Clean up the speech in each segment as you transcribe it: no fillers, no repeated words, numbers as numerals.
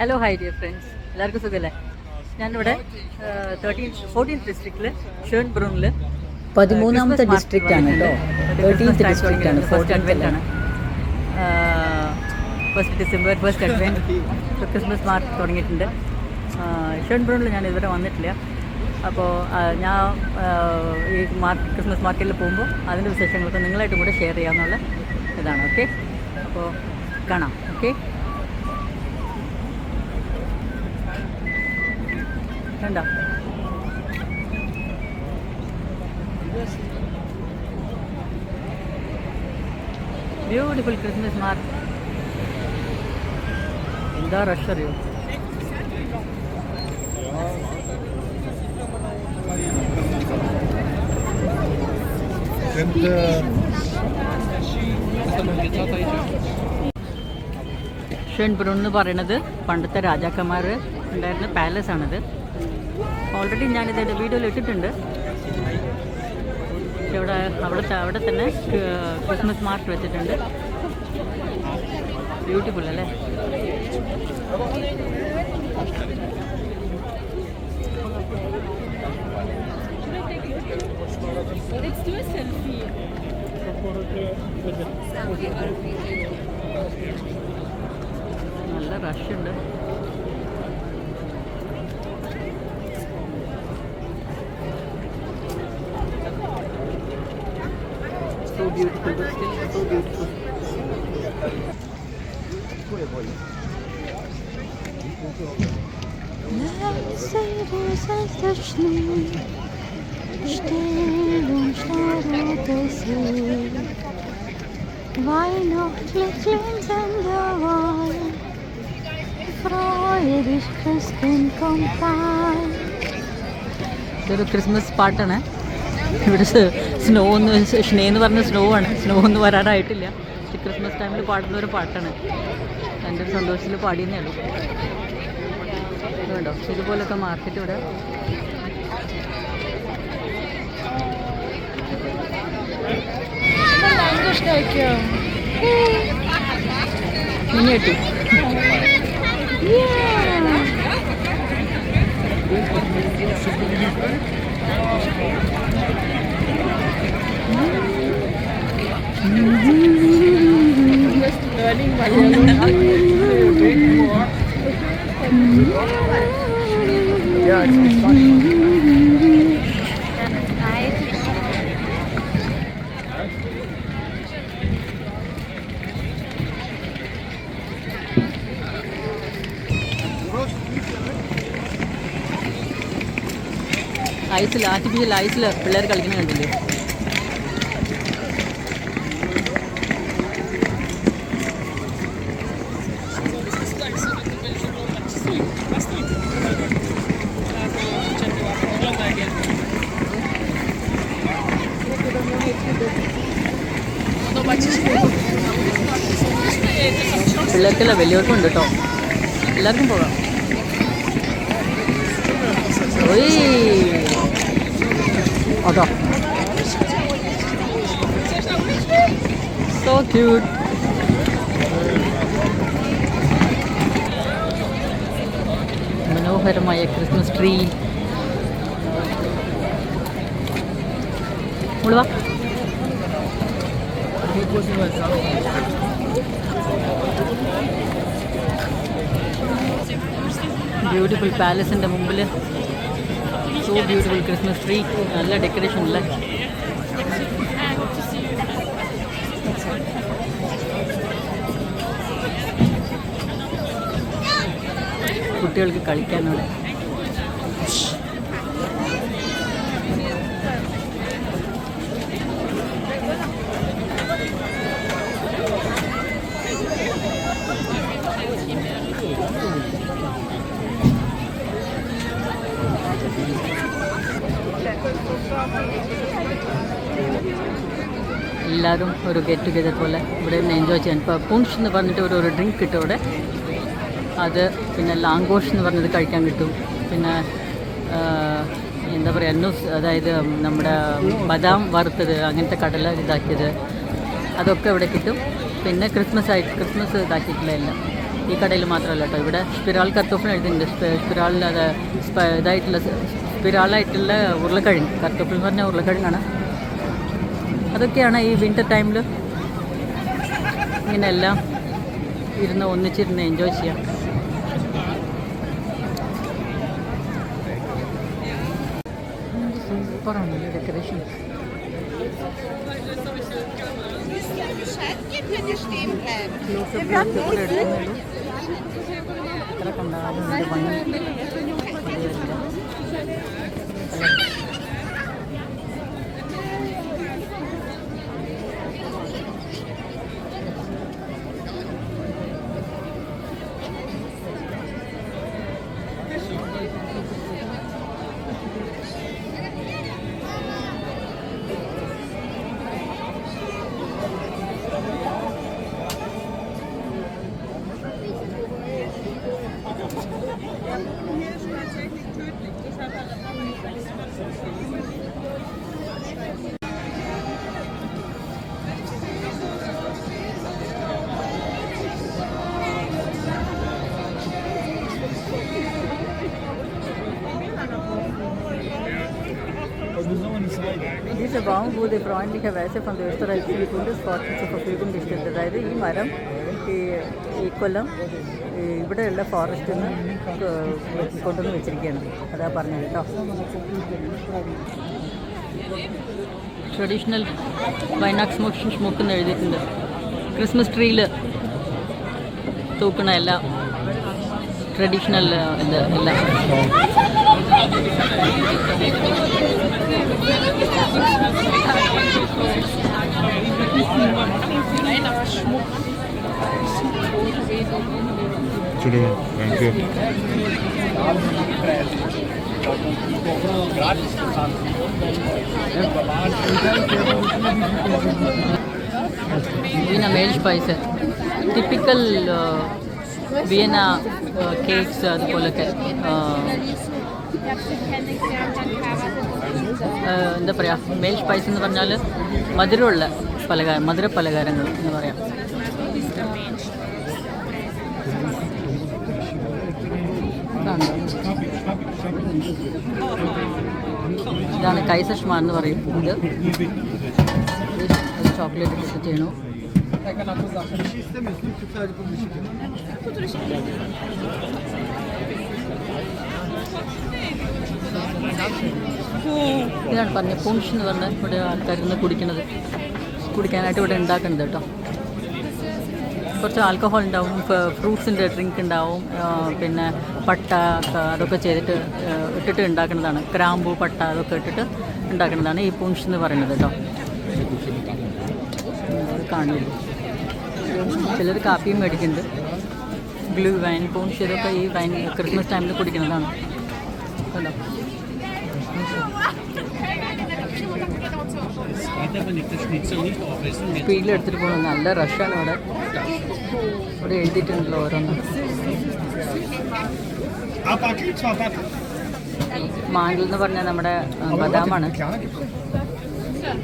Hello hi dear friends, എല്ലാവർക്കും സുഖമല്ലേ? ഞാനിവിടെ 14th ഡിസ്ട്രിക്റ്റിൽ ഷേൺബ്രൂണിൽ 13ാമത്തെ ഡിസ്ട്രിക്റ്റ് ആണ് കേട്ടോ. 13th ഡിസ്ട്രിക്റ്റ് ആണ്. ഫസ്റ്റ് അഡ്വെൻ്റ് ആണ്. First December first advent Christmas market തുടങ്ങിയിട്ടുണ്ട്. ഷേൺബ്രൂണിൽ ഞാൻ ഇതുവരെ വന്നിട്ടില്ല. അപ്പോൾ ഞാൻ ഈ ക്രിസ്മസ് മാർക്കറ്റിൽ പോകുമ്പോൾ അതിൻ്റെ വിശേഷങ്ങളൊക്കെ നിങ്ങളായിട്ടും കൂടെ ഷെയർ ചെയ്യാമെന്നുള്ള ഇതാണ്. ഓക്കെ, അപ്പോൾ കാണാം. ഓക്കെ, കണ്ടോ? Beautiful Christmas market. എന്താ റഷ് അറിയോ? ഷേൺബ്രൂൺ എന്ന് പറയുന്നത് പണ്ടത്തെ രാജാക്കന്മാർ ഉണ്ടായിരുന്ന പാലസ് ആണിത്. ഓൾറെഡി ഞാനിത് എൻ്റെ വീഡിയോയിൽ ഇട്ടിട്ടുണ്ട്. അവിടെ തന്നെ ക്രിസ്മസ് മാർക്കറ്റ് വെച്ചിട്ടുണ്ട്. ബ്യൂട്ടിഫുൾ അല്ലേ? നല്ല റഷ് ഉണ്ട്. So beautiful, but still so beautiful. ഇതൊരു ക്രിസ്മസ് പാട്ടാണ്. ഇവിടെ സ്നോ എന്ന് പറഞ്ഞ സ്നോ ഒന്നും വരാനായിട്ടില്ല. പക്ഷെ ക്രിസ്മസ് ടൈമിൽ പാടുന്ന ഒരു പാട്ടാണ്. എൻ്റെ ഒരു സന്തോഷത്തിൽ പാടിയെന്നേ ഉള്ളൂ. ഇതുണ്ടോ? ഇതുപോലൊക്കെ മാർക്കറ്റ് ഇവിടെ. മിനിയേട്ടി ആർട്ടിഫിഷ്യൽ ഐസിൽ പിള്ളേർ കളിക്കുന്ന കണ്ടില്ലേ? പിള്ളേർക്കല്ല, വലിയവർക്കും ഉണ്ട് കേട്ടോ. എല്ലാവർക്കും പോകാം. അതാ സോ ക്യൂട്ട്. മനോഹരമായ ക്രിസ്മസ് ട്രീ. മുഴുവ ബ്യൂട്ടിഫുൾ പാലസിൻ്റെ മുമ്പിൽ സോ ബ്യൂട്ടിഫുൾ ക്രിസ്മസ് ട്രീ. നല്ല ഡെക്കറേഷൻ അല്ലേ? കുട്ടികൾക്ക് കളിക്കാനുള്ള എല്ലാവരും ഒരു ഗെറ്റ് ടുഗെദർ പോലെ ഇവിടെ നിന്ന് എൻജോയ് ചെയ്യാൻ. ഇപ്പോൾ പുൺഷ് എന്ന് പറഞ്ഞിട്ട് ഒരു ഡ്രിങ്ക് കിട്ടും ഇവിടെ. അത് പിന്നെ ലാങ്കോഷ് എന്ന് പറഞ്ഞത് കഴിക്കാൻ കിട്ടും. പിന്നെ എന്താ പറയുക, ന്യൂസ്, അതായത് നമ്മുടെ ബദാം വറുത്തത്, അങ്ങനത്തെ കടല ഇതാക്കിയത്, അതൊക്കെ ഇവിടെ കിട്ടും. പിന്നെ ക്രിസ്മസ് ഇതാക്കിയിട്ടുള്ള എല്ലാം ഈ കടയിൽ മാത്രമല്ല കേട്ടോ, ഇവിടെ സ്പിറാൾ കർത്തോഫിൾ എഴുതിയിട്ടുണ്ട്. സ്പിറാളിൽ അത് സ്പിറാളായിട്ടുള്ള ഉരുളക്കിഴങ്ങ്, കർത്തോഫിൾ എന്ന് പറഞ്ഞാൽ ഉരുളക്കിഴങ്ങാണ്. അതൊക്കെയാണ് ഈ വിൻ്റർ ടൈമിൽ ഇങ്ങനെയെല്ലാം ഇരുന്ന് ഒന്നിച്ചിരുന്ന് എൻജോയ് ചെയ്യാം. സൂപ്പറാണ് ഈ ഡെക്കറേഷൻ. എത്ര കണ്ടാലും ഭംഗി. Diese Baum wurde freundlicherweise von der österreichischen Bundesforsten zur Verfügung gestellt. അതായത് ഈ മരം ഈ കൊല്ലം ഇവിടെയുള്ള ഫോറസ്റ്റിൽ നിന്ന് കൊണ്ടുവന്ന് വെച്ചിരിക്കുകയാണ്. അതാ പറഞ്ഞത് കേട്ടോ. ട്രഡീഷണൽ വൈനാക്സ് സ്മോക്ക് എന്ന് എഴുതിയിട്ടുണ്ട്. ക്രിസ്മസ് ട്രീയിൽ തൂക്കണ എല്ലാം ട്രഡീഷണൽ ഇത് എല്ലാം. Entschuldigung, danke. Vienna Mehl Speise. Typical Vienna cakes അതുപോലൊക്കെ എന്താ പറയുക, മെയിൽ സ്പൈസ് എന്ന് പറഞ്ഞാൽ മധുരമുള്ള മധുര പലഹാരങ്ങൾ എന്ന് പറയാം. ഇതാണ് കൈസഷ്മാൻ എന്ന് പറയും. ഇത് ചോക്ലേറ്റ് ഇട്ട് ചെയ്യണു. ഇതാണ് പറഞ്ഞ പുൺഷ് എന്ന് പറഞ്ഞാൽ ഇവിടെ ആൾക്കാരിന്ന് കുടിക്കാനായിട്ട് ഇവിടെ ഉണ്ടാക്കുന്നത് കേട്ടോ. കുറച്ച് ആൽക്കഹോൾ ഉണ്ടാവും, ഫ്രൂട്ട്സിൻ്റെ ഡ്രിങ്ക് ഉണ്ടാവും, പിന്നെ പട്ട അതൊക്കെ ചെയ്തിട്ട് ഇട്ടിട്ട് ഉണ്ടാക്കുന്നതാണ്. ഗ്രാമ്പൂ പട്ട അതൊക്കെ ഇട്ടിട്ട് ഉണ്ടാക്കുന്നതാണ് ഈ പുൺഷ് എന്ന് പറയുന്നത് കേട്ടോ. കാണില്ല, ചിലർ കാപ്പിയും മേടിക്കുന്നുണ്ട്. ഗ്ലൂ വൈൻ, പുൺഷ് ഇതൊക്കെ ഈ വൈൻ ക്രിസ്മസ് ടൈമിൽ കുടിക്കുന്നതാണ് കേട്ടോ. സ്പീഡിലെടുത്തിട്ട് പോകണം, നല്ല റഷാണ് ഇവിടെ. ഇവിടെ എഴുതിയിട്ടുണ്ടല്ലോ ഓരോന്നും. മാൻഡിൽ എന്ന് പറഞ്ഞാൽ നമ്മുടെ ബദാമാണ്,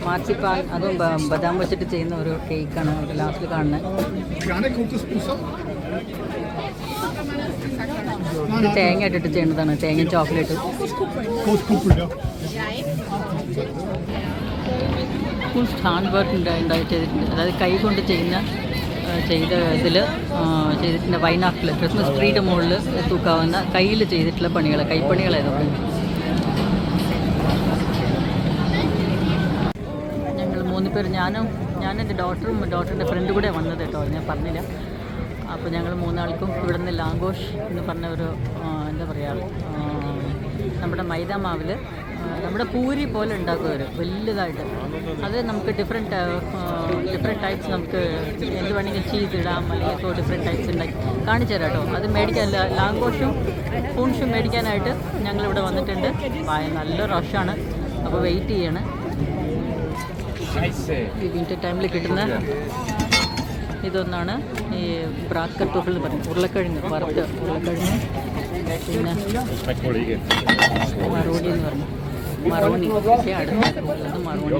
മാർച്ചിപ്പാൻ, അതും ബദാം വെച്ചിട്ട് ചെയ്യുന്ന ഒരു കേക്കാണ് അവിടെ ലാസ്റ്റിൽ കാണുന്നത്. ഇത് തേങ്ങ ഇട്ടിട്ട് ചെയ്യുന്നതാണ്, തേങ്ങ ചോക്ലേറ്റ്. ഹാൻഡ് വർക്ക് ഉണ്ടായി ചെയ്തിട്ടുണ്ട്, അതായത് കൈ കൊണ്ട് ചെയ്ത ഇതിൽ ചെയ്തിട്ടുണ്ട്. വൈനാക്കിൽ ക്രിസ്മസ് ട്രീയുടെ മുകളിൽ തൂക്കാവുന്ന കയ്യിൽ ചെയ്തിട്ടുള്ള പണികൾ, കൈപ്പണികളായതൊക്കെ. ഞങ്ങൾ 3 പേർ, ഞാനും എൻ്റെ ഡോട്ടറിൻ്റെ ഫ്രണ്ട് കൂടെ വന്നത് കേട്ടോ, ഞാൻ പറഞ്ഞില്ല. അപ്പോൾ ഞങ്ങൾ 3 ആൾക്കും ഇവിടെ നിന്ന് ലാങ്കോഷ് എന്ന് പറഞ്ഞ ഒരു എന്താ പറയുക, നമ്മുടെ മൈദ മാവിൽ നമ്മുടെ പൂരി പോലെ ഉണ്ടാക്കും അവർ വലുതായിട്ട്. അത് നമുക്ക് ഡിഫറെൻറ്റ് ടൈപ്സ്, നമുക്ക് എന്ത് വേണമെങ്കിലും ചീസ് ഇടാം, അല്ലെങ്കിൽ സോ ഡിഫറെൻറ്റ് ടൈപ്സ് ഉണ്ടാക്കി കാണിച്ചു തരാം കേട്ടോ. അത് മേടിക്കാൻ ലാങ്കോഷും പൂൺഷും മേടിക്കാനായിട്ട് ഞങ്ങളിവിടെ വന്നിട്ടുണ്ട്. നല്ല റഷാണ്, അപ്പോൾ വെയിറ്റ് ചെയ്യാണ്. ഈ വിൻ്റർ ടൈമിൽ കിട്ടുന്ന ഇതൊന്നാണ് ഈ ബ്രാക്ക് കർത്തോഫിൾ എന്ന് പറയും, ഉരുളക്കിഴങ്ങ്, വറുത്ത ഉരുളക്കിഴങ്ങ്. പിന്നെ മറോണി എന്ന് പറഞ്ഞു, മറോണി അടുത്തുള്ളത് മറോണി.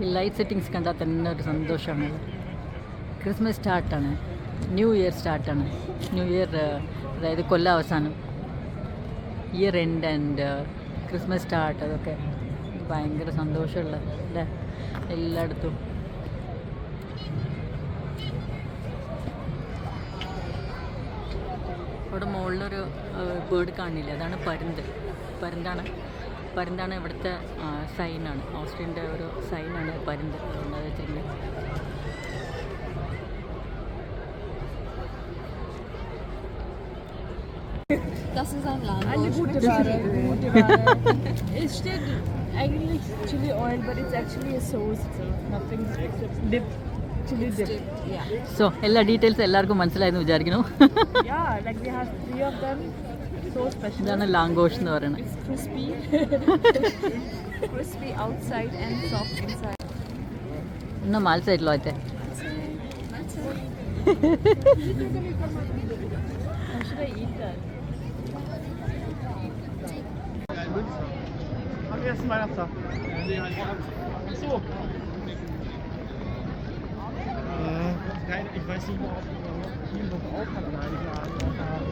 ഈ ലൈറ്റ് സെറ്റിങ്സ് കണ്ടാൽ തന്നെ ഒരു സന്തോഷമാണ്. ക്രിസ്മസ് സ്റ്റാർട്ടാണ്, ന്യൂ ഇയർ സ്റ്റാർട്ടാണ്. ന്യൂ ഇയർ അതായത് കൊല്ലാവസാനം, year end and Christmas start, അതൊക്കെ ഭയങ്കര സന്തോഷമുള്ള അല്ലേ എല്ലായിടത്തും. അവിടെ മുകളിലൊരു ബേർഡ് കാണില്ല, അതാണ് പരുന്താണ് ഇവിടുത്തെ സൈനാണ്. ഓസ്ട്രിയൻ്റെ ഒരു സൈനാണ് പരുന്ത്. അതുകൊണ്ട് വെച്ചിരിക്കുന്നത് Das ist ein Land. Eine gute Ware. Es steht eigentlich chili oil, but it's actually a sauce. So nothing dip. Chili dip. Yeah. So എല്ലാ ഡീറ്റെയിൽസ് എല്ലാവർക്കും മനസ്സിലായെന്ന് വിചാരിക്കുന്നു. Yeah, like we have 3 of them. So special. ഇതാണ് ലാംഗോഷ് എന്ന് പറയുന്നത്. It's crispy. Crispy outside and soft inside. ഇന്ന് മാൽസായിട്ടില്ലോ അതെ. How should I eat that? Am ersten Weihnachtstag. So. Ich weiß nicht, ob hier noch auch an Heiligen Abend haben.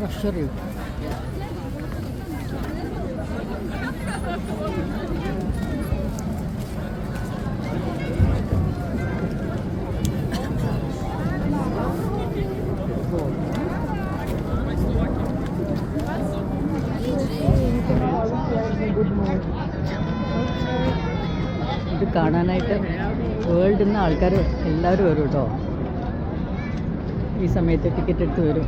റഷറി ഇത് കാണാനായിട്ട് വേൾഡിൽ നിന്ന് ആൾക്കാർ എല്ലാവരും വരും കേട്ടോ. ഈ സമയത്ത് ടിക്കറ്റ് എടുത്ത് വരും,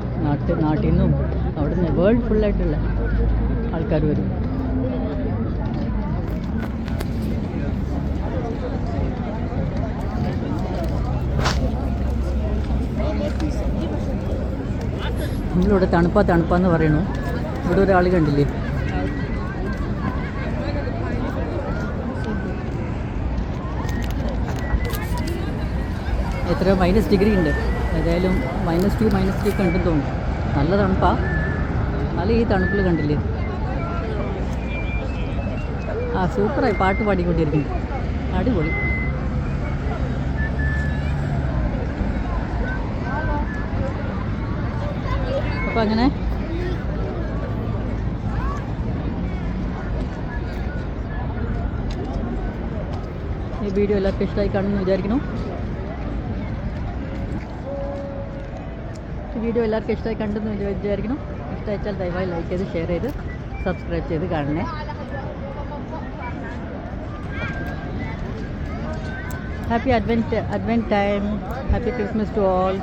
നാട്ടിൽ നിന്നും അവിടെ നിന്ന് വേൾഡ് ഫുള്ളായിട്ടുള്ള ആൾക്കാർ വരും. നമ്മളിവിടെ തണുപ്പാന്ന് പറയണു. ഇവിടെ ഒരാൾ കണ്ടില്ലേ, എത്ര -3 ഉണ്ട്. ഏതായാലും -2 -3 ഒക്കെ ഉണ്ടെന്ന് തോന്നുന്നു. നല്ല തണുപ്പാ. നല്ല ഈ തണുപ്പിൽ കണ്ടില്ലേ, സൂപ്പറായി പാട്ട് പാടിക്കൊണ്ടിരിക്കുന്നു. അടിപൊളി. അപ്പം അങ്ങനെ ഈ വീഡിയോ എല്ലാവർക്കും ഇഷ്ടമായി കാണുമെന്ന് വിചാരിക്കുന്നു. വീഡിയോ എല്ലാവർക്കും ഇഷ്ടമായി കണ്ടെന്ന് വിചാരിക്കണം. ഇഷ്ടമായിച്ചാൽ ദയവായി ലൈക്ക് ചെയ്ത് ഷെയർ ചെയ്ത് സബ്സ്ക്രൈബ് ചെയ്ത് കാണണേ. Happy advent time. Happy Christmas to all.